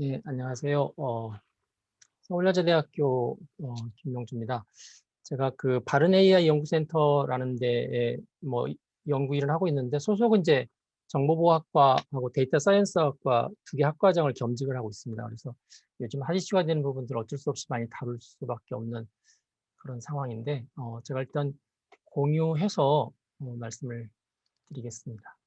네, 안녕하세요. 서울여자대학교 김명주입니다. 제가 그 바른 AI 연구센터라는 데에 뭐 연구 일을 하고 있는데 소속은 이제 정보보호학과하고 데이터 사이언스학과 두 개 학과장을 겸직을 하고 있습니다. 그래서 요즘 한 이슈가 되는 부분들 어쩔 수 없이 많이 다룰 수밖에 없는 그런 상황인데 제가 일단 공유해서 말씀을 드리겠습니다.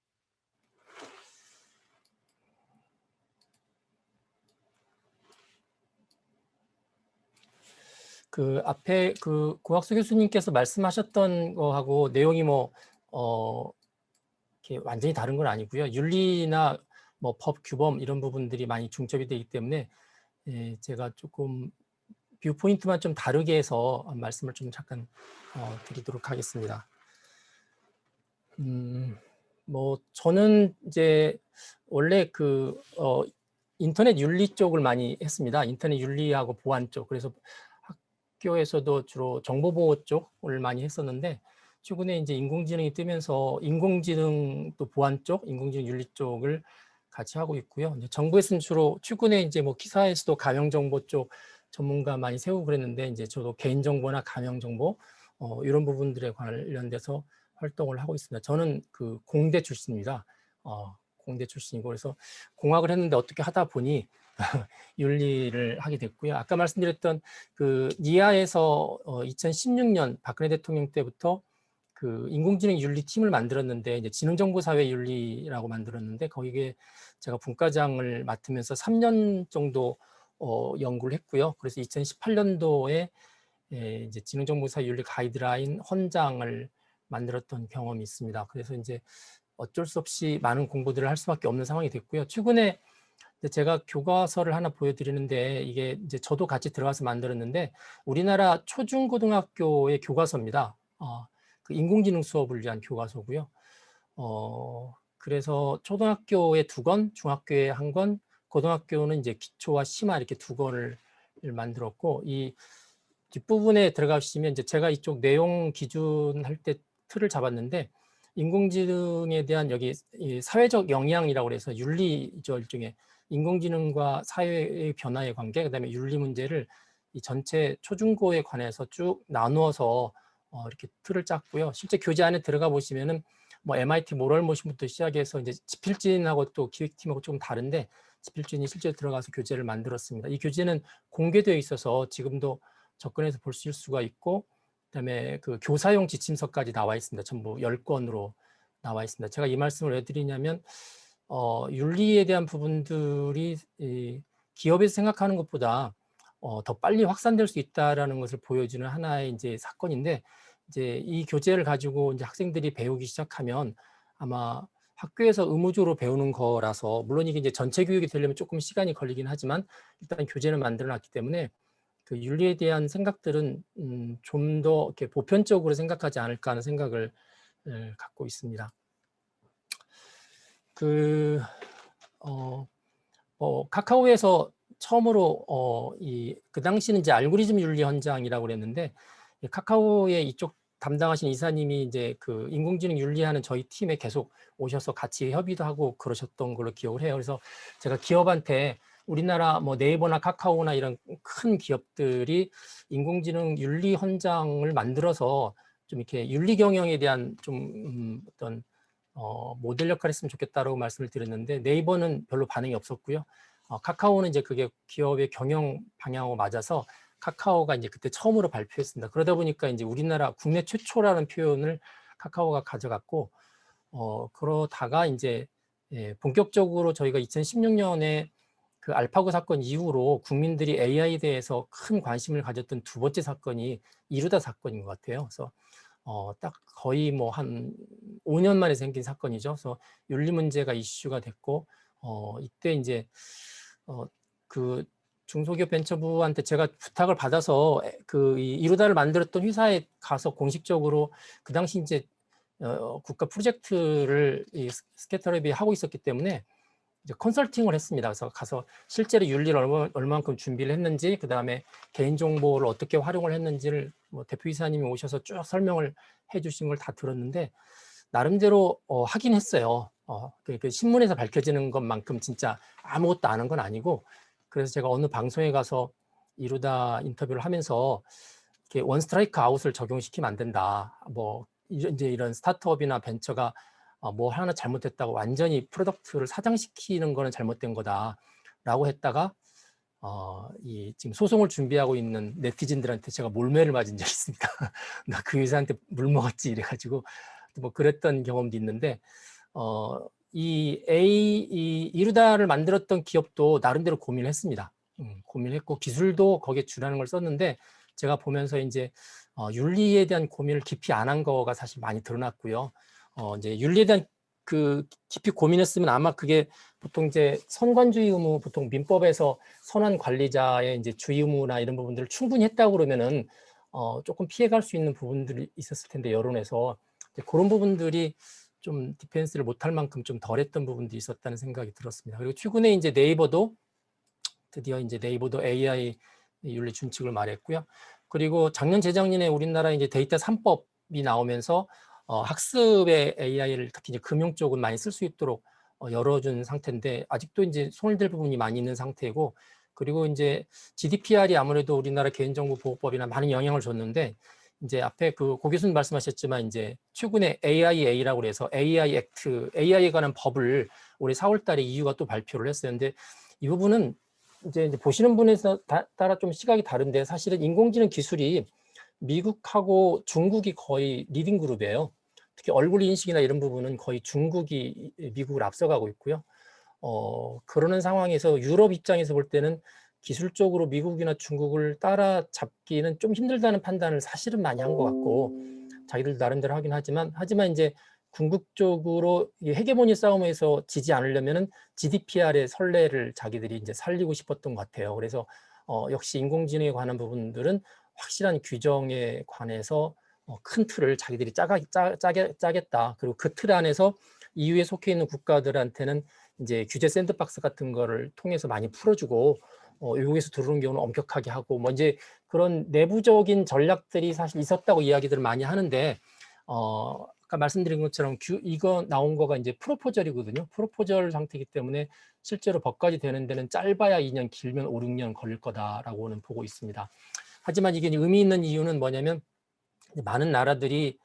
그 앞에 그 고학수 교수님께서 말씀하셨던 거하고 내용이 이렇게 완전히 다른 건 아니고요. 윤리나 뭐 법 규범 이런 부분들이 많이 중첩이 되기 때문에 제가 조금 뷰 포인트만 좀 다르게 해서 말씀을 좀 잠깐 드리도록 하겠습니다. 뭐 저는 이제 원래 그 인터넷 윤리 쪽을 많이 했습니다. 인터넷 윤리하고 보안 쪽. 그래서 학교에서도 주로 정보보호 쪽을 많이 했었는데 최근에 이제 인공지능이 뜨면서 인공지능 또 보안 쪽, 인공지능 윤리 쪽을 같이 하고 있고요. 이제 정부에서는 주로 최근에 이제 뭐 기사에서도 가명정보 쪽 전문가 많이 세우고 그랬는데 이제 저도 개인정보나 가명정보 이런 부분들에 관련돼서 활동을 하고 있습니다. 저는 그 공대 출신입니다. 공대 출신이고 그래서 공학을 했는데 어떻게 하다 보니 윤리를 하게 됐고요. 아까 말씀드렸던 그 니아에서 2016년 박근혜 대통령 때부터 그 인공지능 윤리팀을 만들었는데 이제 지능정보사회 윤리라고 만들었는데 거기에 제가 분과장을 맡으면서 3년 정도 연구를 했고요. 그래서 2018년도에 이제 지능정보사회 윤리 가이드라인 헌장을 만들었던 경험이 있습니다. 그래서 이제 어쩔 수 없이 많은 공부들을 할 수밖에 없는 상황이 됐고요. 최근에 제가 교과서를 하나 보여드리는데 이게 이제 저도 같이 들어가서 만들었는데 우리나라 초중고등학교의 교과서입니다. 그 인공지능 수업을 위한 교과서고요. 그래서 초등학교에 2권, 중학교에 1권, 고등학교는 이제 기초와 심화 이렇게 2권을 만들었고 이 뒷부분에 들어가시면 이제 제가 이쪽 내용 기준 할 때 틀을 잡았는데 인공지능에 대한 여기 사회적 영향이라고 해서 윤리죠. 일종의 인공지능과 사회의 변화의 관계, 그다음에 윤리 문제를 이 전체 초중고에 관해서 쭉 나누어서 이렇게 틀을 짰고요. 실제 교재 안에 들어가 보시면은 뭐 MIT 모럴 모션부터 시작해서 이제 지필진하고 또 기획팀하고 조금 다른데 지필진이 실제 들어가서 교재를 만들었습니다. 이 교재는 공개되어 있어서 지금도 접근해서 볼 수가 있고 그다음에 그 교사용 지침서까지 나와 있습니다. 전부 10권으로 나와 있습니다. 제가 이 말씀을 왜 드리냐면 윤리에 대한 부분들이 기업에서 생각하는 것보다 더 빨리 확산될 수 있다라는 것을 보여주는 하나의 이제 사건인데 이제 이 교재를 가지고 이제 학생들이 배우기 시작하면 아마 학교에서 의무적으로 배우는 거라서 물론 이게 이제 전체 교육이 되려면 조금 시간이 걸리긴 하지만 일단 교재를 만들어 놨기 때문에 그 윤리에 대한 생각들은 좀 더 이렇게 보편적으로 생각하지 않을까 하는 생각을 갖고 있습니다. 그 카카오에서 처음으로 그 당시는 이제 알고리즘 윤리 현장이라고 그랬는데 카카오의 이쪽 담당하신 이사님이 이제 그 인공지능 윤리하는 저희 팀에 계속 오셔서 같이 협의도 하고 그러셨던 걸로 기억을 해요. 그래서 제가 기업한테 우리나라 뭐 네이버나 카카오나 이런 큰 기업들이 인공지능 윤리 현장을 만들어서 좀 이렇게 윤리 경영에 대한 좀 어떤 모델 역할을 했으면 좋겠다라고 말씀을 드렸는데 네이버는 별로 반응이 없었고요. 카카오는 이제 그게 기업의 경영 방향하고 맞아서 카카오가 이제 그때 처음으로 발표했습니다. 그러다 보니까 이제 우리나라 국내 최초라는 표현을 카카오가 가져갔고 그러다가 이제 본격적으로 저희가 2016년에 그 알파고 사건 이후로 국민들이 AI에 대해서 큰 관심을 가졌던 두 번째 사건이 이루다 사건인 것 같아요. 그래서 딱 거의 뭐 한 5년 만에 생긴 사건이죠. 그래서 윤리 문제가 이슈가 됐고 이때 이제 그 중소기업 벤처부한테 제가 부탁을 받아서 그 이루다를 만들었던 회사에 가서 공식적으로 그 당시 이제 국가 프로젝트를 이 스캐터랩이 하고 있었기 때문에 이제 컨설팅을 했습니다. 그래서 가서 실제로 윤리를 얼마만큼 준비를 했는지, 그 다음에 개인정보를 어떻게 활용을 했는지를 뭐 대표이사님이 오셔서 쭉 설명을 해주신 걸 다 들었는데 나름대로 하긴 했어요. 그 신문에서 밝혀지는 것만큼 진짜 아무것도 아는 건 아니고 그래서 제가 어느 방송에 가서 이루다 인터뷰를 하면서 이렇게 원 스트라이크 아웃을 적용시키면 안 된다. 뭐 이제 이런 스타트업이나 벤처가 뭐 하나 잘못했다고 완전히 프로덕트를 사장시키는 거는 잘못된 거다라고 했다가 이 지금 소송을 준비하고 있는 네티즌들한테 제가 몰매를 맞은 적이 있습니다. 나 그 회사한테 물 먹었지 이래가지고 뭐 그랬던 경험도 있는데 이 이루다를 만들었던 기업도 나름대로 고민을 했습니다. 고민했고 기술도 거기에 주라는 걸 썼는데 제가 보면서 이제 윤리에 대한 고민을 깊이 안 한 거가 사실 많이 드러났고요. 이제 윤리에 대한 그 깊이 고민했으면 아마 그게 보통 이제 선관주의 의무, 보통 민법에서 선한 관리자의 이제 주의 의무나 이런 부분들을 충분히 했다고 그러면은 조금 피해갈 수 있는 부분들이 있었을 텐데 여론에서 그런 부분들이 좀 디펜스를 못할 만큼 좀 덜했던 부분도 있었다는 생각이 들었습니다. 그리고 최근에 이제 네이버도 드디어 이제 네이버도 AI 윤리 준칙을 말했고요. 그리고 작년 재작년에 우리나라 이제 데이터 3법이 나오면서 학습에 AI를 특히 이제 금융 쪽은 많이 쓸 수 있도록 열어준 상태인데 아직도 이제 손을 댈 부분이 많이 있는 상태고 그리고 이제 GDPR이 아무래도 우리나라 개인정보보호법이나 많은 영향을 줬는데 이제 앞에 그 고 교수님 말씀하셨지만 이제 최근에 AIA라고 해서 AI 액트, AI에 관한 법을 올해 4월 달에 EU가 또 발표를 했어요. 근데 이 부분은 이제 보시는 분에서 따라 좀 시각이 다른데 사실은 인공지능 기술이 미국하고 중국이 거의 리딩 그룹이에요. 특히 얼굴 인식이나 이런 부분은 거의 중국이 미국을 앞서가고 있고요. 그러는 상황에서 유럽 입장에서 볼 때는 기술적으로 미국이나 중국을 따라잡기는 좀 힘들다는 판단을 사실은 많이 한 것 같고 자기들 나름대로 하긴 하지만 이제 궁극적으로 헤게모니 싸움에서 지지 않으려면은 GDPR의 선례를 자기들이 이제 살리고 싶었던 것 같아요. 그래서 역시 인공지능에 관한 부분들은 확실한 규정에 관해서 큰 틀을 자기들이 짜겠다. 그리고 그 틀 안에서 EU에 속해 있는 국가들한테는 이제 규제 샌드박스 같은 거를 통해서 많이 풀어주고 외국에서 들어오는 경우는 엄격하게 하고 뭐 이제 그런 내부적인 전략들이 사실 있었다고 이야기들을 많이 하는데 아까 말씀드린 것처럼 이거 나온 거가 이제 프로포절이거든요. 프로포절 상태이기 때문에 실제로 법까지 되는 데는 짧아야 2년, 길면 5, 6년 걸릴 거다라고는 보고 있습니다. 하지만 이게 의미 있는 이유는 뭐냐면 많은 나라들이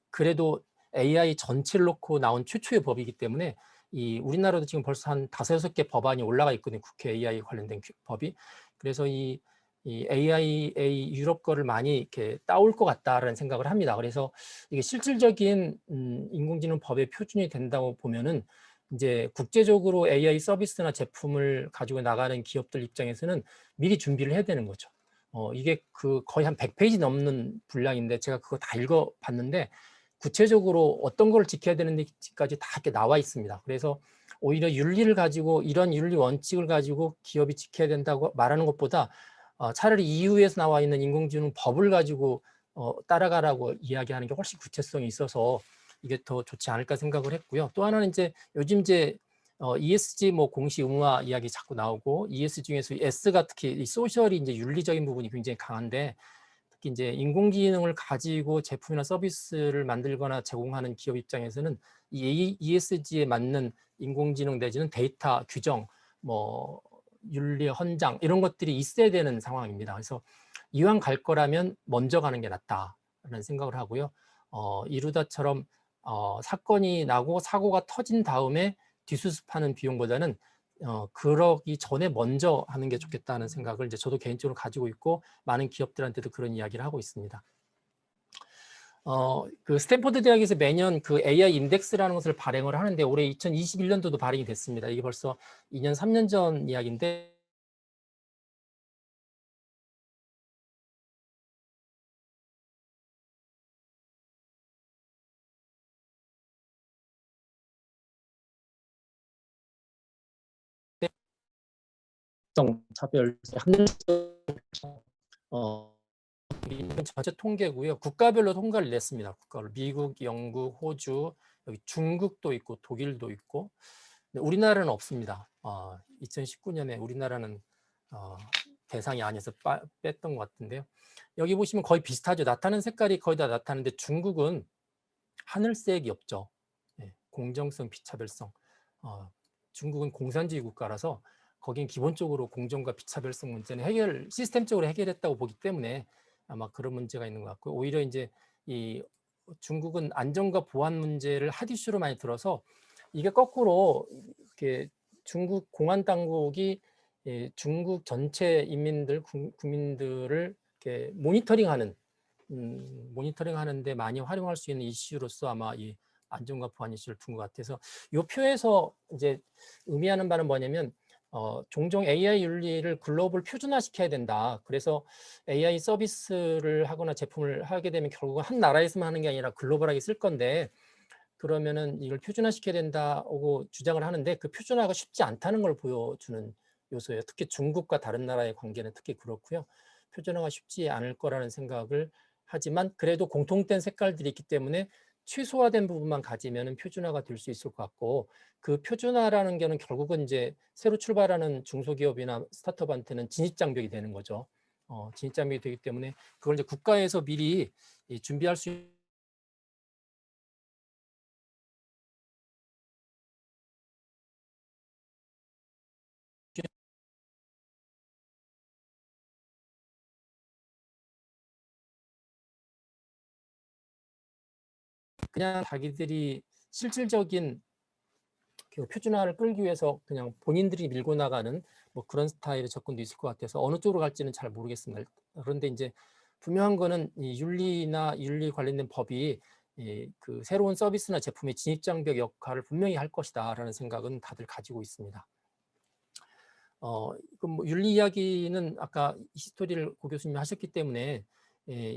그래도 AI 전체를 놓고 나온 최초의 법이기 때문에 우리나라도 지금 벌써 한 5, 6개 법안이 올라가 있거든요. 국회 AI 관련된 법이. 그래서 이 AIA 유럽 거를 많이 이렇게 따올 것 같다라는 생각을 합니다. 그래서 이게 실질적인 인공지능 법의 표준이 된다고 보면은 이제 국제적으로 AI 서비스나 제품을 가지고 나가는 기업들 입장에서는 미리 준비를 해야 되는 거죠. 이게 거의 한 100페이지 넘는 분량인데 제가 그거 다 읽어봤는데 구체적으로 어떤 걸 지켜야 되는지까지 다 이렇게 나와 있습니다. 그래서 오히려 윤리를 가지고 이런 윤리 원칙을 가지고 기업이 지켜야 된다고 말하는 것보다 차라리 EU에서 나와 있는 인공지능 법을 가지고 따라가라고 이야기하는 게 훨씬 구체성이 있어서 이게 더 좋지 않을까 생각을 했고요. 또 하나는 이제 요즘 이제 ESG 뭐 공시 의무화 이야기 자꾸 나오고 ES 중에서 S가 특히 이 소셜이 이제 윤리적인 부분이 굉장히 강한데 특히 이제 인공지능을 가지고 제품이나 서비스를 만들거나 제공하는 기업 입장에서는 이 ESG에 맞는 인공지능 내지는 데이터 규정, 뭐 윤리 헌장 이런 것들이 있어야 되는 상황입니다. 그래서 이왕 갈 거라면 먼저 가는 게 낫다라는 생각을 하고요. 이루다처럼 사건이 나고 사고가 터진 다음에 뒷수습하는 비용보다는 그러기 전에 먼저 하는 게 좋겠다는 생각을 이제 저도 개인적으로 가지고 있고 많은 기업들한테도 그런 이야기를 하고 있습니다. 그 스탠포드 대학에서 매년 그 AI 인덱스라는 것을 발행을 하는데 올해 2021년도도 발행이 됐습니다. 이게 벌써 2년, 3년 전 이야기인데 차별, 전체 통계고요. 국가별로 통과를 냈습니다. 국가별로 미국, 영국, 호주, 여기 중국도 있고 독일도 있고 우리나라는 없습니다. 2019년에 우리나라는 대상이 아니어서 뺐던 것 같은데요. 여기 보시면 거의 비슷하죠. 나타나는 색깔이 거의 다 나타나는데 중국은 하늘색이 없죠. 네, 공정성, 비차별성. 중국은 공산주의 국가라서 거긴 기본적으로 공정과 비차별성 문제는 시스템적으로 해결했다고 보기 때문에 아마 그런 문제가 있는 것 같고요. 오히려 이제 이 중국은 안전과 보안 문제를 핫 이슈로 많이 들어서 이게 거꾸로 이렇게 중국 공안 당국이 중국 전체 인민들, 국민들을 이렇게 모니터링하는데 많이 활용할 수 있는 이슈로서 아마 이 안전과 보안 이슈를 둔 것 같아서 이 표에서 이제 의미하는 바는 뭐냐면 종종 AI 윤리를 글로벌 표준화시켜야 된다. 그래서 AI 서비스를 하거나 제품을 하게 되면 결국은 한 나라에서만 하는 게 아니라 글로벌하게 쓸 건데 그러면은 이걸 표준화시켜야 된다고 주장을 하는데 그 표준화가 쉽지 않다는 걸 보여주는 요소예요. 특히 중국과 다른 나라의 관계는 특히 그렇고요. 표준화가 쉽지 않을 거라는 생각을 하지만 그래도 공통된 색깔들이 있기 때문에 최소화된 부분만 가지면 표준화가 될 수 있을 것 같고 그 표준화라는 게는 결국은 이제 새로 출발하는 중소기업이나 스타트업한테는 진입장벽이 되는 거죠. 진입장벽이 되기 때문에 그걸 이제 국가에서 미리 준비할 수 그냥 자기들이 실질적인 그 표준화를 끌기 위해서 그냥 본인들이 밀고 나가는 뭐 그런 스타일의 접근도 있을 것 같아서 어느 쪽으로 갈지는 잘 모르겠습니다. 그런데 이제 분명한 거는 이 윤리나 윤리 관련된 법이 그 새로운 서비스나 제품의 진입장벽 역할을 분명히 할 것이다라는 생각은 다들 가지고 있습니다. 그럼 뭐 윤리 이야기는 아까 히스토리를 고 교수님이 하셨기 때문에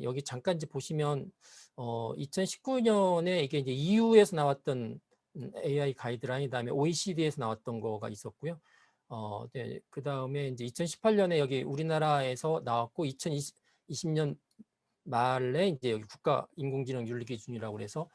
여기 잠깐 이제 보시면 2019년에 이게 이제 EU에서 나왔던 AI 가이드라인, 그다음에 OECD에서 나왔던 거가 있었고요. 네, 그다음에 이제 2018년에 여기 우리나라에서 나왔고 2020년 말에 이제 여기 국가 인공지능 윤리 기준이라고 그래서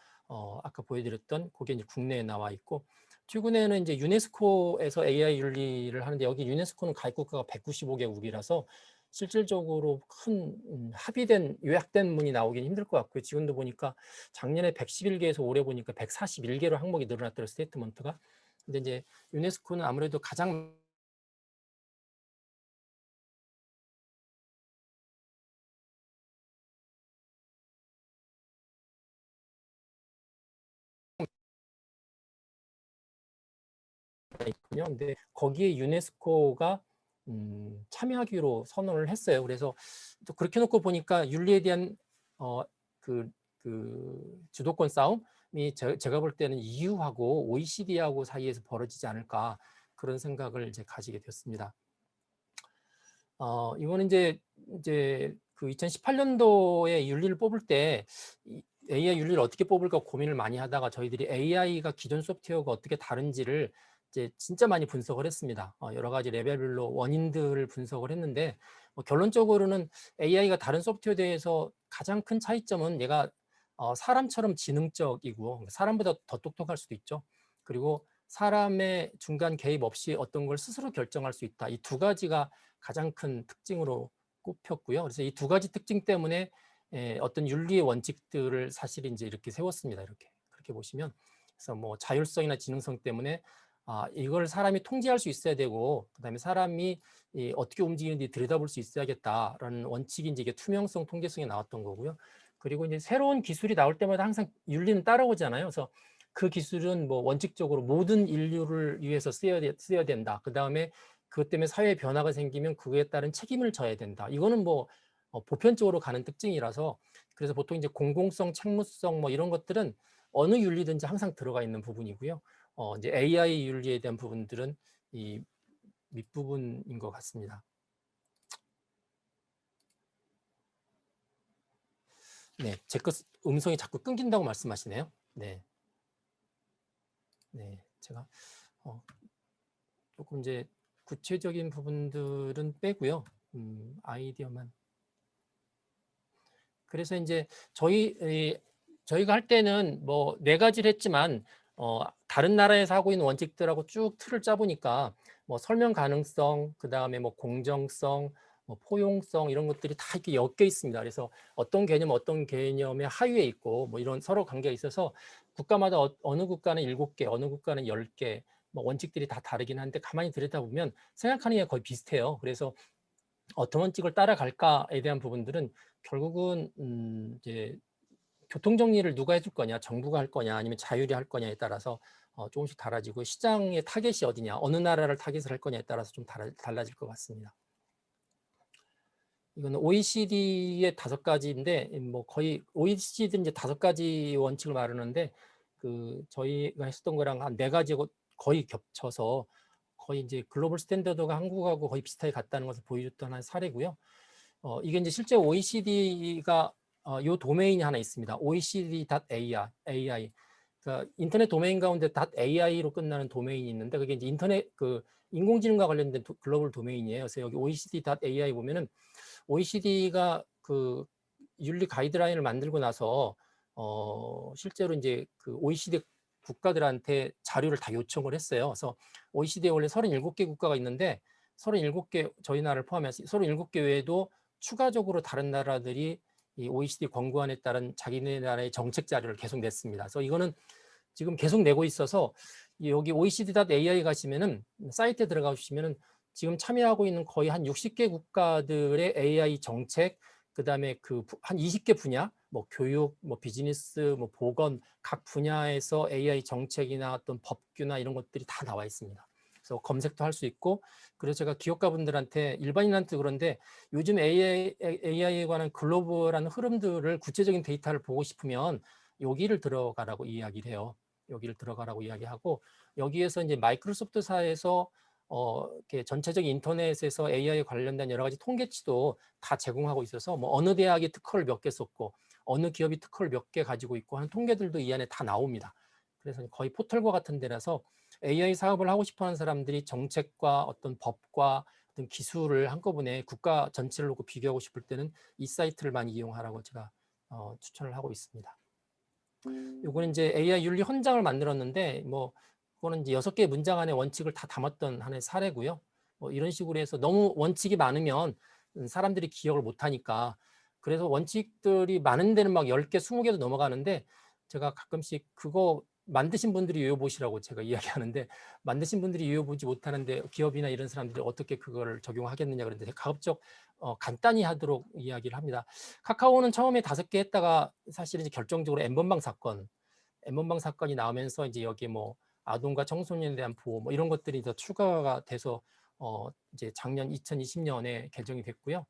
아까 보여드렸던 그게 이제 국내에 나와 있고 최근에는 이제 유네스코에서 AI 윤리를 하는데 여기 유네스코는 가입국가가 195개국이라서 실질적으로 큰 합의된 요약된 문이 나오긴 힘들 것 같고요. 지금도 보니까 작년에 111개에서 올해 보니까 141개로 항목이 늘어났더라고요. 스테이트먼트가. 근데 이제 유네스코는 아무래도 가장 있거든요. 근데 거기에 유네스코가 참여하기로 선언을 했어요. 그래서 또 그렇게 놓고 보니까 윤리에 대한 그, 주도권 싸움이 제가 볼 때는 EU하고 OECD하고 사이에서 벌어지지 않을까 그런 생각을 이제 가지게 됐습니다. 이거는 이제 그 2018년도에 윤리를 뽑을 때 AI 윤리를 어떻게 뽑을까 고민을 많이 하다가 저희들이 AI가 기존 소프트웨어가 어떻게 다른지를 이제 진짜 많이 분석을 했습니다. 여러 가지 레벨별로 원인들을 분석을 했는데 결론적으로는 AI가 다른 소프트웨어에 대해서 가장 큰 차이점은 얘가 사람처럼 지능적이고 사람보다 더 똑똑할 수도 있죠. 그리고 사람의 중간 개입 없이 어떤 걸 스스로 결정할 수 있다. 이 두 가지가 가장 큰 특징으로 꼽혔고요. 그래서 이 두 가지 특징 때문에 어떤 윤리의 원칙들을 사실 이제 이렇게 세웠습니다. 이렇게 그렇게 보시면 그래서 뭐 자율성이나 지능성 때문에 이걸 사람이 통제할 수 있어야 되고 그다음에 사람이 어떻게 움직이는지 들여다볼 수 있어야겠다라는 원칙이 이제 이게 투명성, 통제성이 나왔던 거고요. 그리고 이제 새로운 기술이 나올 때마다 항상 윤리는 따라오잖아요. 그래서 그 기술은 뭐 원칙적으로 모든 인류를 위해서 쓰여야 된다. 그 다음에 그것 때문에 사회 변화가 생기면 그에 따른 책임을 져야 된다. 이거는 뭐 보편적으로 가는 특징이라서 그래서 보통 이제 공공성, 책무성 뭐 이런 것들은 어느 윤리든지 항상 들어가 있는 부분이고요. 이제 AI 윤리에 대한 부분들은 이 밑부분인 것 같습니다. 네, 제 것 음성이 자꾸 끊긴다고 말씀하시네요. 네, 네, 제가 조금 이제 구체적인 부분들은 빼고요. 아이디어만. 그래서 이제 저희가 할 때는 뭐 4가지를 했지만 다른 나라에서 하고 있는 원칙들하고 쭉 틀을 짜보니까 뭐 설명 가능성, 그 다음에 뭐 공정성, 뭐 포용성 이런 것들이 다 이렇게 엮여 있습니다. 그래서 어떤 개념의 하위에 있고 뭐 이런 서로 관계가 있어서 국가마다 어느 국가는 7개, 어느 국가는 10개, 뭐 원칙들이 다 다르긴 한데 가만히 들여다보면 생각하는 게 거의 비슷해요. 그래서 어떤 원칙을 따라갈까에 대한 부분들은 결국은 이제 교통 정리를 누가 해줄 거냐, 정부가 할 거냐, 아니면 자율이 할 거냐에 따라서 조금씩 달라지고 시장의 타겟이 어디냐, 어느 나라를 타겟을 할 거냐에 따라서 좀 달라질 것 같습니다. 이거는 OECD의 5가지인데 뭐 거의 OECD는 이제 5가지 원칙을 말하는데 그 저희가 했었던 거랑 한 4가지고 거의 겹쳐서 거의 이제 글로벌 스탠더드가 한국하고 거의 비슷하게 같다는 것을 보여줬던 한 사례고요. 이게 이제 실제 OECD가 요 도메인이 하나 있습니다. OECD.ai. 그러니까 인터넷 도메인 가운데 .ai로 끝나는 도메인이 있는데 그게 이제 인터넷 그 인공지능과 관련된 글로벌 도메인이에요. 그래서 여기 OECD.ai 보면은 OECD가 그 윤리 가이드라인을 만들고 나서 실제로 이제 그 OECD 국가들한테 자료를 다 요청을 했어요. 그래서 OECD에 원래 37개 국가가 있는데 37개 저희 나라를 포함해서 37개 외에도 추가적으로 다른 나라들이 이 OECD 권고안에 따른 자기네 나라의 정책 자료를 계속 냈습니다. 그래서 이거는 지금 계속 내고 있어서 여기 OECD.ai 가시면은 사이트에 들어가 주시면은 지금 참여하고 있는 거의 한 60개 국가들의 AI 정책, 그다음에 그 한 20개 분야, 뭐 교육, 뭐 비즈니스, 뭐 보건 각 분야에서 AI 정책이나 어떤 법규나 이런 것들이 다 나와 있습니다. 그래서 검색도 할 수 있고, 그래서 제가 기업가분들한테 일반인한테 그런데 요즘 AI에 관한 글로벌한 흐름들을 구체적인 데이터를 보고 싶으면 여기를 들어가라고 이야기를 해요. 여기를 들어가라고 이야기하고 여기에서 이제 마이크로소프트사에서 이렇게 전체적인 인터넷에서 AI에 관련된 여러 가지 통계치도 다 제공하고 있어서 뭐 어느 대학이 특허를 몇 개 썼고 어느 기업이 특허를 몇 개 가지고 있고 하는 통계들도 이 안에 다 나옵니다. 그래서 거의 포털과 같은 데라서 AI 사업을 하고 싶어하는 사람들이 정책과 어떤 법과 어떤 기술을 한꺼번에 국가 전체를 놓고 비교하고 싶을 때는 이 사이트를 많이 이용하라고 제가 추천을 하고 있습니다. 요거는 이제 AI 윤리 헌장을 만들었는데 뭐 그거는 이제 6개의 문장 안에 원칙을 다 담았던 하나의 사례고요. 뭐 이런 식으로 해서 너무 원칙이 많으면 사람들이 기억을 못 하니까 그래서 원칙들이 많은 데는 막 10개, 20개도 넘어가는데 제가 가끔씩 그거 만드신 분들이 외워보시라고 제가 이야기하는데 만드신 분들이 외워보지 못하는데 기업이나 이런 사람들이 어떻게 그거를 적용하겠느냐 그런데 가급적 간단히 하도록 이야기를 합니다. 카카오는 처음에 5개 했다가 사실 이제 결정적으로 N번방 사건이 나오면서 이제 여기에 뭐 아동과 청소년에 대한 보호 뭐 이런 것들이 더 추가가 돼서 이제 작년 2020년에 개정이 됐고요.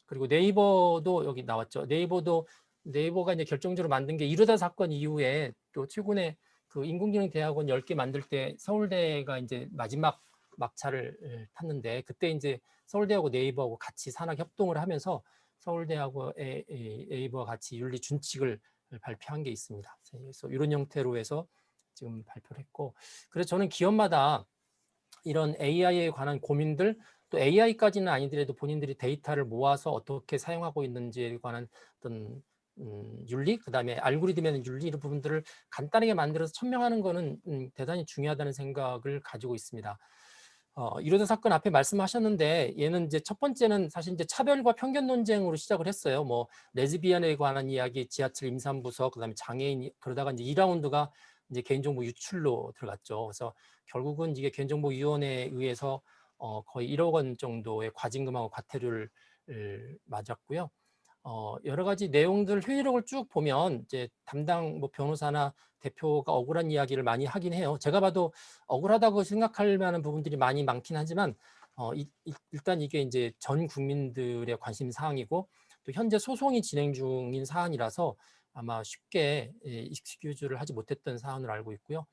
그리고 네이버도 여기 나왔죠. 네이버가 이제 결정적으로 만든 게 이르다 사건 이후에 또 최근에 그 인공지능 대학원 10개 만들 때 서울대가 이제 마지막 막차를 탔는데 그때 이제 서울대하고 네이버하고 같이 산학 협동을 하면서 서울대하고 네이버와 같이 윤리 준칙을 발표한 게 있습니다. 그래서 이런 형태로 해서 지금 발표를 했고 그래서 저는 기업마다 이런 AI에 관한 고민들 또 AI까지는 아니더라도 본인들이 데이터를 모아서 어떻게 사용하고 있는지에 관한 어떤 윤리, 그다음에 알고리즘에는 윤리 이런 부분들을 간단하게 만들어서 천명하는 거는 대단히 중요하다는 생각을 가지고 있습니다. 이러다 사건 앞에 말씀하셨는데 얘는 이제 첫 번째는 사실 이제 차별과 편견 논쟁으로 시작을 했어요. 뭐 레즈비언에 관한 이야기, 지하철 임산부서, 그다음에 장애인 그러다가 이제 2라운드가 이제 개인정보 유출로 들어갔죠. 그래서 결국은 이게 개인정보위원회에 의해서 거의 1억 원 정도의 과징금하고 과태료를 맞았고요. 여러 가지 내용들 회의록을 쭉 보면 이제 담당 뭐 변호사나 대표가 억울한 이야기를 많이 하긴 해요. 제가 봐도 억울하다고 생각할 만한 부분들이 많긴 하지만 일단 이게 이제 전 국민들의 관심 사항이고 또 현재 소송이 진행 중인 사안이라서 아마 쉽게 익스큐즈를 하지 못했던 사안으로 알고 있고요.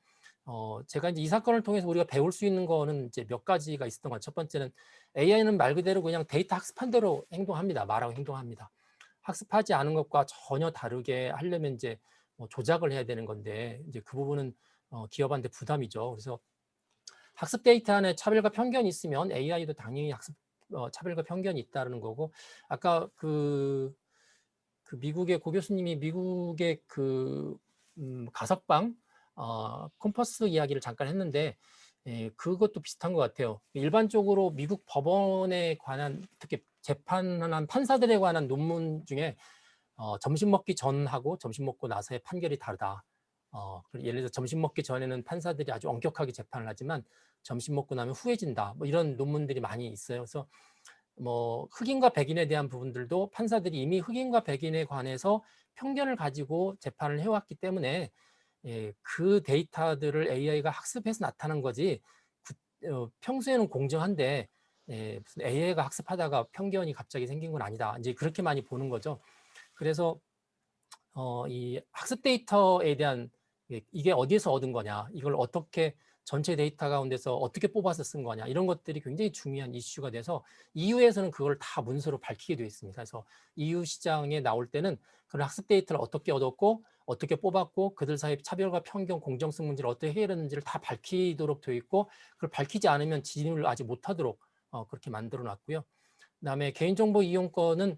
제가 이제 이 사건을 통해서 우리가 배울 수 있는 거는 이제 몇 가지가 있었던 것. 첫 번째는 AI는 말 그대로 그냥 데이터 학습한 대로 행동합니다. 말하고 행동합니다. 학습하지 않은 것과 전혀 다르게 하려면 이제 조작을 해야 되는 건데 이제 그 부분은 기업한테 부담이죠. 그래서 학습 데이터 안에 차별과 편견이 있으면 AI도 당연히 차별과 편견이 있다는 거고 아까 그 미국의 고 교수님이 미국의 그 가석방 컴퍼스 이야기를 잠깐 했는데 그것도 비슷한 것 같아요. 일반적으로 미국 법원에 관한 특히 재판한 판사들에 관한 논문 중에 점심 먹기 전하고 점심 먹고 나서의 판결이 다르다. 예를 들어 점심 먹기 전에는 판사들이 아주 엄격하게 재판을 하지만 점심 먹고 나면 후해진다. 뭐 이런 논문들이 많이 있어요. 그래서 뭐 흑인과 백인에 대한 부분들도 판사들이 이미 흑인과 백인에 관해서 편견을 가지고 재판을 해왔기 때문에 그 데이터들을 AI가 학습해서 나타난 거지 평소에는 공정한데 무슨 AI가 학습하다가 편견이 갑자기 생긴 건 아니다. 이제 그렇게 많이 보는 거죠. 그래서 이 학습 데이터에 대한 이게 어디에서 얻은 거냐, 이걸 어떻게 전체 데이터 가운데서 어떻게 뽑아서 쓴 거냐, 이런 것들이 굉장히 중요한 이슈가 돼서 EU에서는 그걸 다 문서로 밝히게 되어 있습니다. 그래서 EU 시장에 나올 때는 그런 학습 데이터를 어떻게 얻었고 어떻게 뽑았고 그들 사이 차별과 편견, 공정성 문제를 어떻게 해결했는지를 다 밝히도록 되어 있고, 그걸 밝히지 않으면 진입을 아직 못하도록 그렇게 만들어 놨고요. 그다음에 개인정보 이용권은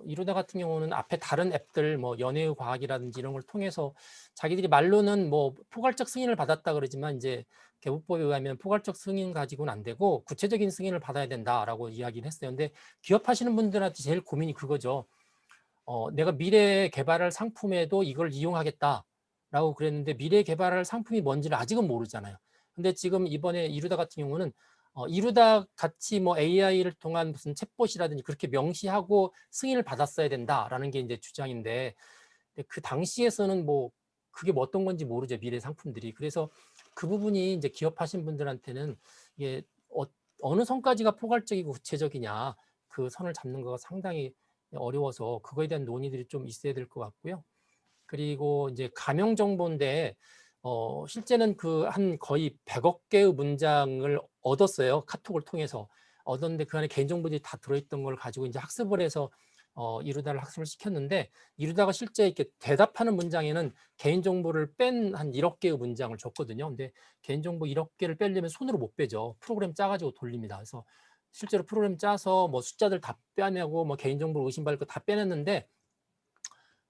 이루다 같은 경우는 앞에 다른 앱들 뭐 연애의 과학이라든지 이런 걸 통해서 자기들이 말로는 뭐 포괄적 승인을 받았다 그러지만 이제 개부법에 의하면 포괄적 승인 가지고는 안 되고 구체적인 승인을 받아야 된다라고 이야기를 했어요. 근데 기업하시는 분들한테 제일 고민이 그거죠. 내가 미래에 개발할 상품에도 이걸 이용하겠다라고 그랬는데 미래에 개발할 상품이 뭔지를 아직은 모르잖아요. 근데 지금 이번에 이루다 같은 경우는 이루다 같이 뭐 AI를 통한 무슨 챗봇이라든지 그렇게 명시하고 승인을 받았어야 된다라는 게 이제 주장인데, 그 당시에서는 뭐 그게 뭐 어떤 건지 모르죠, 미래 상품들이. 그래서 그 부분이 이제 기업하신 분들한테는 이게 어느 선까지가 포괄적이고 구체적이냐, 그 선을 잡는 거가 상당히 어려워서 그거에 대한 논의들이 좀 있어야 될 것 같고요. 그리고 이제 가명 정보인데 실제는 그 한 거의 100억 개의 문장을 얻었어요. 카톡을 통해서 얻었는데 그 안에 개인정보들이 다 들어있던 걸 가지고 이제 학습을 해서 이루다를 학습을 시켰는데, 이루다가 실제 이렇게 대답하는 문장에는 개인정보를 뺀 한 1억 개의 문장을 줬거든요. 근데 개인정보 1억 개를 빼려면 손으로 못 빼죠. 프로그램 짜가지고 돌립니다. 그래서 실제로 프로그램 짜서 뭐 숫자들 다 빼내고 뭐 개인정보 의심받을 거 다 빼냈는데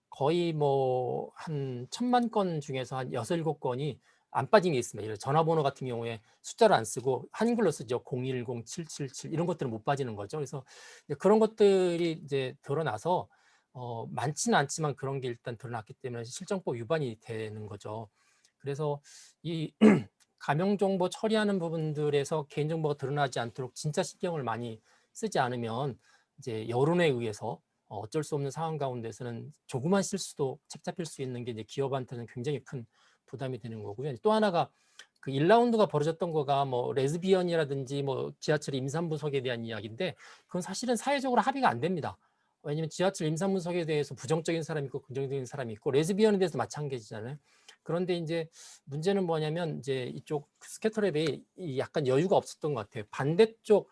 거의 뭐 한 1000만 건 중에서 한 6, 7건이 안 빠진 게 있습니다. 예를 들어 전화번호 같은 경우에 숫자를 안 쓰고 한글로 쓰죠. 010-777 이런 것들은 못 빠지는 거죠. 그래서 그런 것들이 이제 드러나서 많지는 않지만 그런 게 일단 드러났기 때문에 실정법 위반이 되는 거죠. 그래서 이 가명 정보 처리하는 부분들에서 개인정보가 드러나지 않도록 진짜 신경을 많이 쓰지 않으면 이제 여론에 의해서 어쩔 수 없는 상황 가운데서는 조그만 실수도 책 잡힐 수 있는 게 이제 기업한테는 굉장히 큰 부담이 되는 거고요. 또 하나가 그 1라운드가 벌어졌던 거가 뭐 레즈비언이라든지 뭐 지하철 임산부석에 대한 이야기인데, 그건 사실은 사회적으로 합의가 안 됩니다. 왜냐하면 지하철 임산부석에 대해서 부정적인 사람이 있고 긍정적인 사람이 있고 레즈비언에 대해서 마찬가지잖아요. 그런데 이제 문제는 뭐냐면 이제 이쪽 스캐터랩이 약간 여유가 없었던 것 같아요. 반대쪽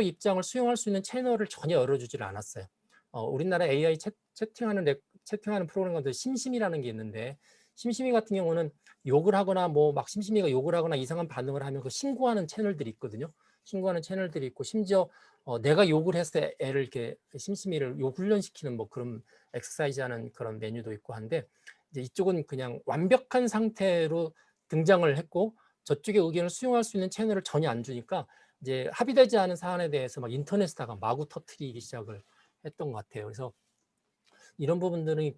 입장을 수용할 수 있는 채널을 전혀 열어주지를 않았어요. 우리나라 AI 채팅하는 프로그램 가운데 심심이라는 게 있는데, 심심이 같은 경우는 욕을 하거나 뭐 막 심심이가 욕을 하거나 이상한 반응을 하면 그 신고하는 채널들이 있거든요. 신고하는 채널들이 있고, 심지어 내가 욕을 해서 애를 이렇게 심심이를 욕 훈련시키는 뭐 그런 엑서사이즈 하는 그런 메뉴도 있고 한데, 이제 이쪽은 그냥 완벽한 상태로 등장을 했고 저쪽의 의견을 수용할 수 있는 채널을 전혀 안 주니까 이제 합의되지 않은 사안에 대해서 막 인터넷에다가 마구 터트리기 시작을 했던 것 같아요. 그래서 이런 부분들은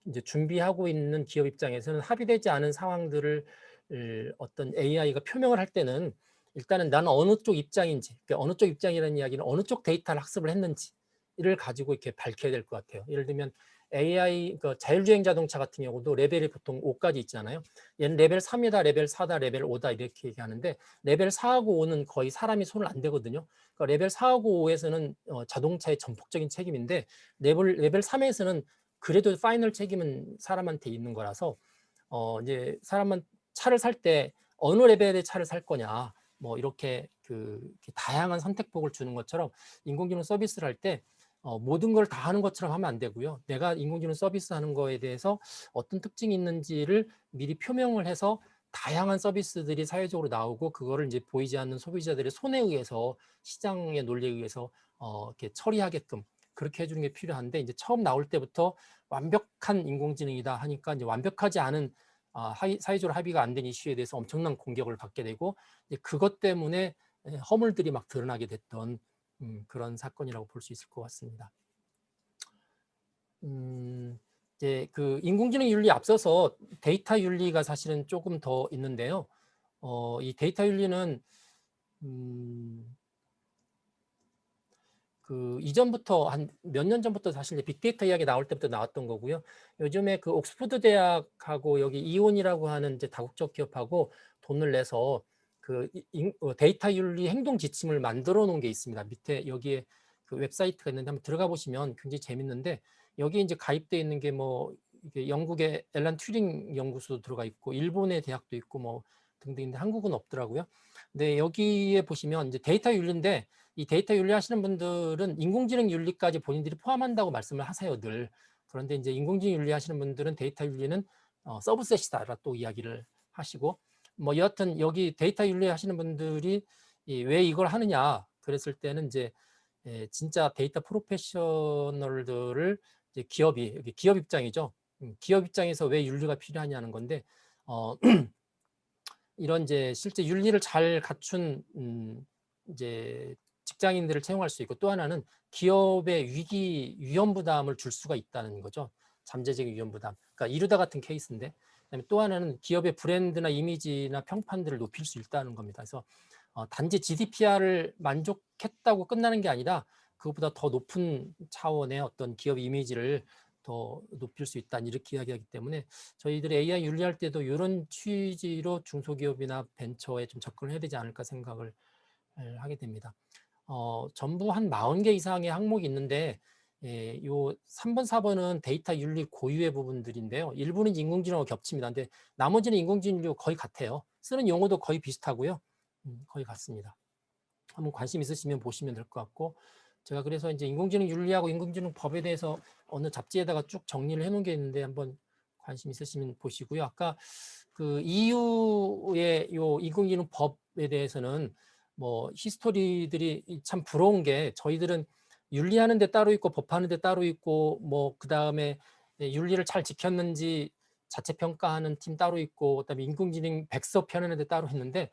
이제 준비하고 있는 기업 입장에서는 합의되지 않은 상황들을 어떤 AI가 표명을 할 때는 일단은 나는 어느 쪽 입장인지, 그러니까 어느 쪽 입장이라는 이야기는 어느 쪽 데이터를 학습을 했는지를 가지고 이렇게 밝혀야 될 것 같아요. 예를 들면 AI, 그러니까 자율주행 자동차 같은 경우도 레벨이 보통 5까지 있잖아요. 얘는 레벨 3이다, 레벨 4다, 레벨 5다 이렇게 얘기하는데 레벨 4하고 5는 거의 사람이 손을 안 대거든요. 그러니까 레벨 4하고 5에서는 자동차의 전폭적인 책임인데 레벨 3에서는 그래도 파이널 책임은 사람한테 있는 거라서 이제 사람은 차를 살 때 어느 레벨의 차를 살 거냐, 뭐 이렇게 이렇게 다양한 선택폭을 주는 것처럼 인공지능 서비스를 할 때 모든 걸 다 하는 것처럼 하면 안 되고요. 내가 인공지능 서비스 하는 거에 대해서 어떤 특징이 있는지를 미리 표명을 해서 다양한 서비스들이 사회적으로 나오고 그거를 이제 보이지 않는 소비자들의 손에 의해서 시장의 논리에 의해서 이렇게 처리하게끔 그렇게 해주는 게 필요한데, 이제 처음 나올 때부터 완벽한 인공지능이다 하니까 이제 완벽하지 않은 사회적으로 합의가 안 된 이슈에 대해서 엄청난 공격을 받게 되고 이제 그것 때문에 허물들이 막 드러나게 됐던 그런 사건이라고 볼 수 있을 것 같습니다. 이제 그 인공지능 윤리 앞서서 데이터 윤리가 사실은 조금 더 있는데요. 이 데이터 윤리는 그 이전부터 한 몇 년 전부터 사실 빅데이터 이야기 나올 때부터 나왔던 거고요. 요즘에 그 옥스퍼드 대학하고 여기 이온이라고 하는 이제 다국적 기업하고 돈을 내서 그 데이터 윤리 행동 지침을 만들어 놓은 게 있습니다. 밑에 여기에 그 웹사이트가 있는데 한번 들어가 보시면 굉장히 재밌는데 여기 이제 가입되어 있는 게 뭐 이게 영국의 앨런 튜링 연구소도 들어가 있고 일본의 대학도 있고 뭐 등등인데 한국은 없더라고요. 근데 여기에 보시면 이제 데이터 윤리인데 이 데이터 윤리 하시는 분들은 인공지능 윤리까지 본인들이 포함한다고 말씀을 하세요, 늘. 그런데 이제 인공지능 윤리 하시는 분들은 데이터 윤리는 서브셋이다라 또 이야기를 하시고 뭐 여하튼 여기 데이터 윤리 하시는 분들이 왜 이걸 하느냐 그랬을 때는 이제 진짜 데이터 프로페셔널들을 이제 기업이 여기 기업 입장이죠. 기업 입장에서 왜 윤리가 필요하냐는 건데 이런 이제 실제 윤리를 잘 갖춘 이제 직장인들을 채용할 수 있고 또 하나는 기업의 위기 위험 부담을 줄 수가 있다는 거죠. 잠재적 위험 부담. 그러니까 이루다 같은 케이스인데 그다음에 또 하나는 기업의 브랜드나 이미지나 평판들을 높일 수 있다는 겁니다. 그래서 단지 GDPR을 만족했다고 끝나는 게 아니라 그것보다 더 높은 차원의 어떤 기업 이미지를 더 높일 수 있다 이렇게 이야기하기 때문에 저희들이 AI 윤리할 때도 이런 취지로 중소기업이나 벤처에 좀 접근을 해야 되지 않을까 생각을 하게 됩니다. 전부 한 40개 이상의 항목이 있는데 요 3번, 4번은 데이터 윤리 고유의 부분들인데요. 일부는 인공지능하고 겹칩니다. 근데 나머지는 인공지능과 거의 같아요. 쓰는 용어도 거의 비슷하고요. 거의 같습니다. 한번 관심 있으시면 보시면 될 것 같고 제가 그래서 이제 인공지능 윤리하고 인공지능 법에 대해서 어느 잡지에다가 쭉 정리를 해놓은 게 있는데 한번 관심 있으시면 보시고요. 아까 그 EU의 요 인공지능 법에 대해서는 뭐 히스토리들이 참 부러운 게 저희들은 윤리하는 데 따로 있고 법하는 데 따로 있고 뭐 그다음에 윤리를 잘 지켰는지 자체 평가하는 팀 따로 있고 그다음에 인공지능 백서 펴내는 데 따로 있는데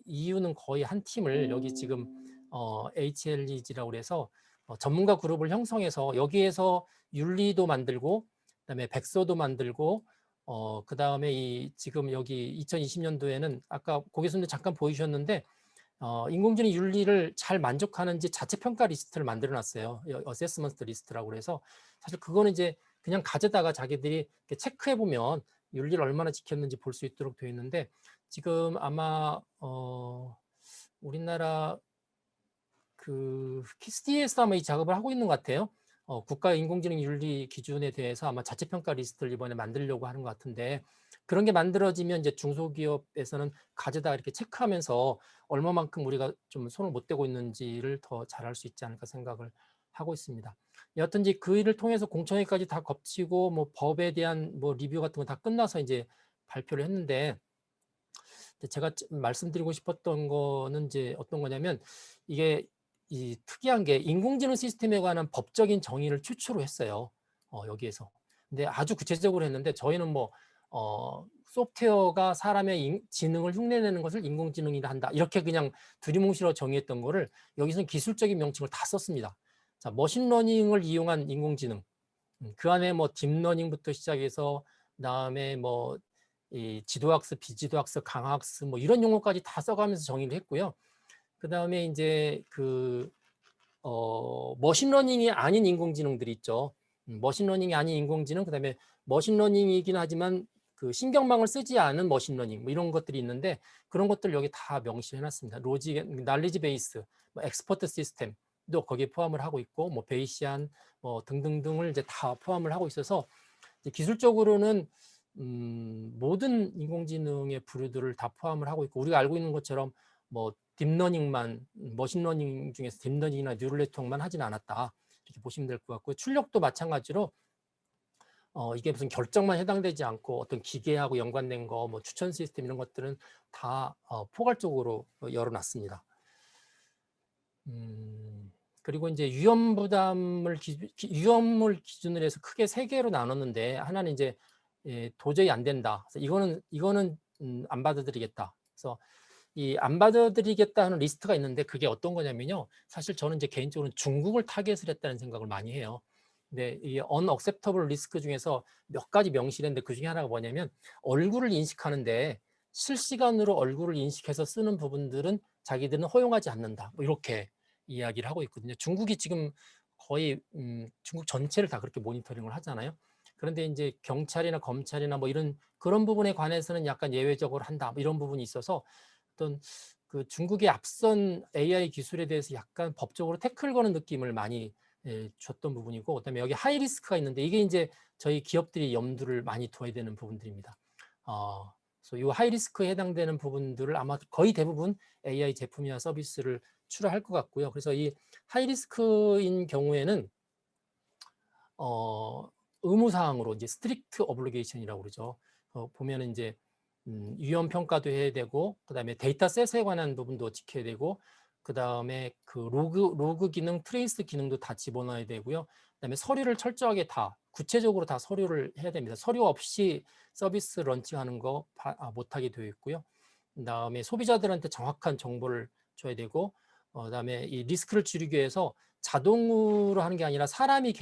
EU는 거의 한 팀을 여기 지금 HLEG라고 그래서 전문가 그룹을 형성해서 여기에서 윤리도 만들고 그다음에 백서도 만들고 그다음에 이 지금 여기 2020년도에는 아까 고객님들 잠깐 보이셨는데 인공지능 윤리를 잘 만족하는지 자체 평가 리스트를 만들어 놨어요. 어세스먼트 리스트라고 그래서 사실 그거는 이제 그냥 가져다가 자기들이 체크해 보면 윤리를 얼마나 지켰는지 볼 수 있도록 되어 있는데 지금 아마 우리나라 그 KISD에서 아마 이 작업을 하고 있는 것 같아요. 국가 인공지능 윤리 기준에 대해서 아마 자체 평가 리스트를 이번에 만들려고 하는 것 같은데 그런 게 만들어지면 이제 중소기업에서는 가져다 이렇게 체크하면서 얼마만큼 우리가 좀 손을 못 대고 있는지를 더 잘할 수 있지 않을까 생각을 하고 있습니다. 여하튼 이제 그 일을 통해서 공청회까지 다 거치고 뭐 법에 대한 뭐 리뷰 같은 거 다 끝나서 이제 발표를 했는데 제가 말씀드리고 싶었던 거는 이제 어떤 거냐면 이게 이 특이한 게 인공지능 시스템에 관한 법적인 정의를 최초로 했어요. 여기에서. 근데 아주 구체적으로 했는데 저희는 뭐 소프트웨어가 사람의 지능을 흉내내는 것을 인공지능이라 한다. 이렇게 그냥 두리뭉실로 정의했던 거를 여기서는 기술적인 명칭을 다 썼습니다. 자, 머신러닝을 이용한 인공지능. 그 안에 뭐 딥러닝부터 시작해서 그다음에 뭐 이 지도학습, 비지도학습, 강학습 뭐 이런 용어까지 다 써가면서 정의를 했고요. 그다음에 이제 그 머신러닝이 아닌 인공지능들이 있죠. 머신러닝이 아닌 인공지능, 그다음에 머신러닝이긴 하지만 그 신경망을 쓰지 않은 머신러닝 뭐 이런 것들이 있는데 그런 것들 여기 다 명시해놨습니다. 로직, 날리지 베이스, 뭐 엑스퍼트 시스템도 거기에 포함을 하고 있고, 뭐 베이시안, 뭐 등등등을 이제 다 포함을 하고 있어서 이제 기술적으로는 모든 인공지능의 부류들을 다 포함을 하고 있고 우리가 알고 있는 것처럼 뭐 딥러닝만 머신러닝 중에서 딥러닝이나 뉴럴네트워크만 하진 않았다 이렇게 보시면 될 것 같고요. 출력도 마찬가지로 이게 무슨 결정만 해당되지 않고 어떤 기계하고 연관된 거, 뭐 추천 시스템 이런 것들은 다 포괄적으로 열어놨습니다. 그리고 이제 위험 부담을 위험을 기준으로 해서 크게 세 개로 나눴는데 하나는 이제 도저히 안 된다. 그래서 이거는 안 받아들이겠다. 그래서 이 안 받아들이겠다 하는 리스트가 있는데 그게 어떤 거냐면요. 사실 저는 이제 개인적으로 중국을 타겟을 했다는 생각을 많이 해요. 네, 이 unacceptable 리스크 중에서 몇 가지 명시를 했는데 그 중에 하나가 뭐냐면 얼굴을 인식하는데 실시간으로 얼굴을 인식해서 쓰는 부분들은 자기들은 허용하지 않는다. 뭐 이렇게 이야기를 하고 있거든요. 중국이 지금 거의 중국 전체를 다 그렇게 모니터링을 하잖아요. 그런데 이제 경찰이나 검찰이나 뭐 이런 그런 부분에 관해서는 약간 예외적으로 한다. 뭐 이런 부분이 있어서 어떤 그 중국의 앞선 AI 기술에 대해서 약간 법적으로 태클 거는 느낌을 많이 줬던 부분이고, 그다음에 여기 하이 리스크가 있는데 이게 이제 저희 기업들이 염두를 많이 둬야 되는 부분들입니다. 그래서 이 하이 리스크에 해당되는 부분들을 아마 거의 대부분 AI 제품이나 서비스를 출하할 것 같고요. 그래서 이 하이 리스크인 경우에는 의무사항으로 이제 스트릭트 오블리게이션이라고 그러죠. 보면은 이제 위험 평가도 해야 되고, 그다음에 데이터셋에 관한 부분도 지켜야 되고, 그다음에 그 로그 기능, 트레이스 기능도 다 집어넣어야 되고요. 그다음에 서류를 철저하게 다 구체적으로 다 서류를 해야 됩니다. 서류 없이 서비스 런칭하는 거 못하게 되어 있고요. 그다음에 소비자들한테 정확한 정보를 줘야 되고, 그다음에 이 리스크를 줄이기 위해서 자동으로 하는 게 아니라 사람이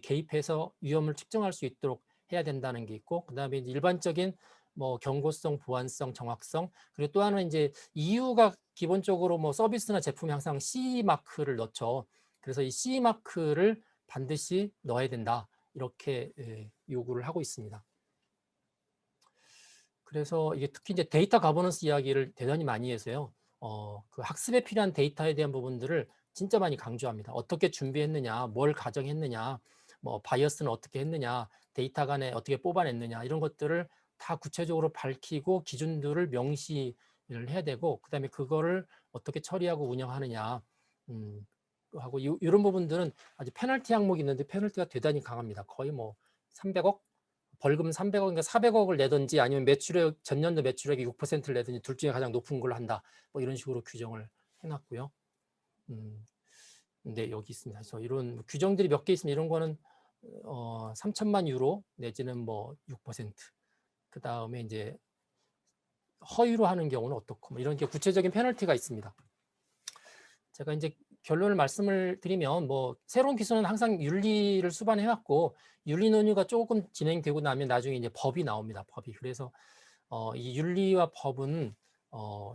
개입해서 위험을 측정할 수 있도록 해야 된다는 게 있고, 그다음에 이제 일반적인 뭐 경고성, 보안성, 정확성, 그리고 또 하나는 이제 EU가 기본적으로 뭐 서비스나 제품에 항상 CE 마크를 넣죠. 그래서 이 CE 마크를 반드시 넣어야 된다. 이렇게 요구를 하고 있습니다. 그래서 이게 특히 이제 데이터 가버넌스 이야기를 대단히 많이 해서요. 그 학습에 필요한 데이터에 대한 부분들을 진짜 많이 강조합니다. 어떻게 준비했느냐, 뭘 가정했느냐, 뭐 바이어스는 어떻게 했느냐, 데이터 간에 어떻게 뽑아냈느냐, 이런 것들을 다 구체적으로 밝히고 기준들을 명시를 해야 되고, 그다음에 그거를 어떻게 처리하고 운영하느냐 하고 이런 부분들은 아주 페널티 항목이 있는데 페널티가 대단히 강합니다. 거의 뭐 300억 벌금 300억인가 400억을 내든지 아니면 매출액 전년도 매출액의 6%를 내든지 둘 중에 가장 높은 걸 한다. 뭐 이런 식으로 규정을 해놨고요. 네, 여기 있습니다. 그래서 이런 규정들이 몇 개 있습니다. 이런 거는 3천만 유로 내지는 뭐 6%. 그 다음에 이제 허위로 하는 경우는 어떻고 뭐 이런 게 구체적인 페널티가 있습니다. 제가 이제 결론을 말씀을 드리면 뭐 새로운 기술은 항상 윤리를 수반해 왔고 윤리 논의가 조금 진행되고 나면 나중에 이제 법이 나옵니다. 법이. 그래서 이 윤리와 법은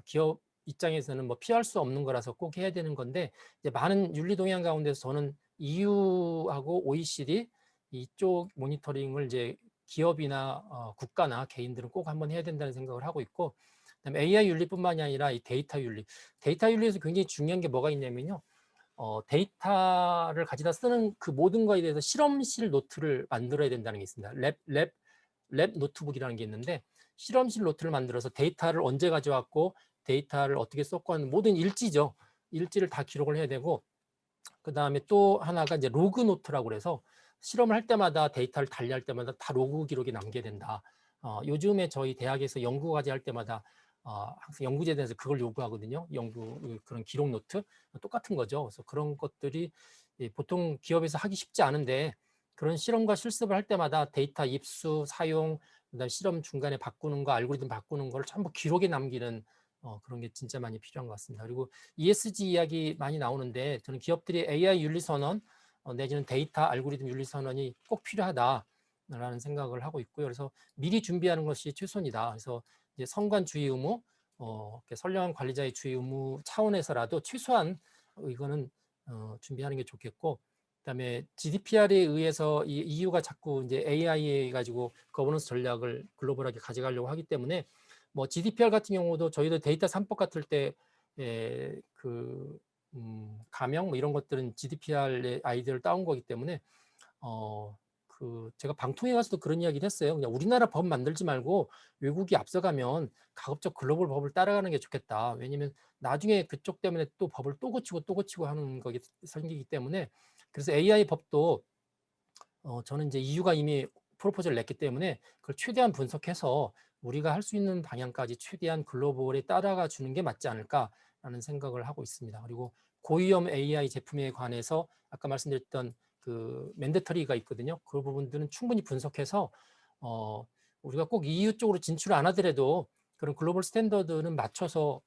기업 입장에서는 뭐 피할 수 없는 거라서 꼭 해야 되는 건데 이제 많은 윤리 동향 가운데서 저는 EU하고 OECD 이쪽 모니터링을 이제 기업이나 국가나 개인들은 꼭 한번 해야 된다는 생각을 하고 있고, 그다음에 AI 윤리뿐만이 아니라 이 데이터 윤리. 데이터 윤리에서 굉장히 중요한 게 뭐가 있냐면요. 데이터를 가지다 쓰는 그 모든 거에 대해서 실험실 노트를 만들어야 된다는 게 있습니다. 랩 노트북이라는 게 있는데 실험실 노트를 만들어서 데이터를 언제 가져왔고 데이터를 어떻게 썼고 하는 모든 일지죠. 일지를 다 기록을 해야 되고, 그 다음에 또 하나가 이제 로그 노트라고 그래서 실험을 할 때마다 데이터를 달리할 때마다 다 로그 기록이 남게 된다. 요즘에 저희 대학에서 연구 과제 할 때마다 항상 연구제에서 그걸 요구하거든요. 그런 기록 노트 똑같은 거죠. 그래서 그런 것들이 보통 기업에서 하기 쉽지 않은데 그런 실험과 실습을 할 때마다 데이터 입수, 사용, 그다음 실험 중간에 바꾸는 거, 알고리즘 바꾸는 걸 전부 기록에 남기는 그런 게 진짜 많이 필요한 것 같습니다. 그리고 ESG 이야기 많이 나오는데 저는 기업들이 AI 윤리 선언 내지는 데이터 알고리즘 윤리 선언이 꼭 필요하다라는 생각을 하고 있고요. 그래서 미리 준비하는 것이 최선이다. 그래서 이제 선관주의 의무, 선량한 관리자의 주의 의무 차원에서라도 최소한 이거는 준비하는 게 좋겠고, 그다음에 GDPR에 의해서 이 EU가 자꾸 이제 AI 가지고 거버넌스 전략을 글로벌하게 가져가려고 하기 때문에 뭐 GDPR 같은 경우도 저희도 데이터 3법 같을 때 가명 뭐 이런 것들은 GDPR의 아이디어를 따온 거기 때문에 제가 방통위 가서도 그런 이야기를 했어요. 그냥 우리나라 법 만들지 말고 외국이 앞서가면 가급적 글로벌 법을 따라가는 게 좋겠다. 왜냐하면 나중에 그쪽 때문에 또 법을 또 고치고 하는 거기 생기기 때문에 그래서 AI 법도 저는 이제 EU가 이미 프로포즈를 냈기 때문에 그걸 최대한 분석해서 우리가 할 수 있는 방향까지 최대한 글로벌에 따라가 주는 게 맞지 않을까라는 생각을 하고 있습니다. 그리고 고위험 AI 제품에 관해서 아까 말씀드렸던 그 맨데터리가 있거든요. 그 부분들은 충분히 분석해서 우리가 꼭 EU 쪽으로 진출을 안 하더라도 그런 글로벌 스탠더드는 맞춰서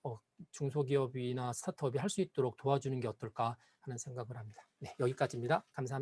중소기업이나 스타트업이 할 수 있도록 도와주는 게 어떨까 하는 생각을 합니다. 네, 여기까지입니다. 감사합니다.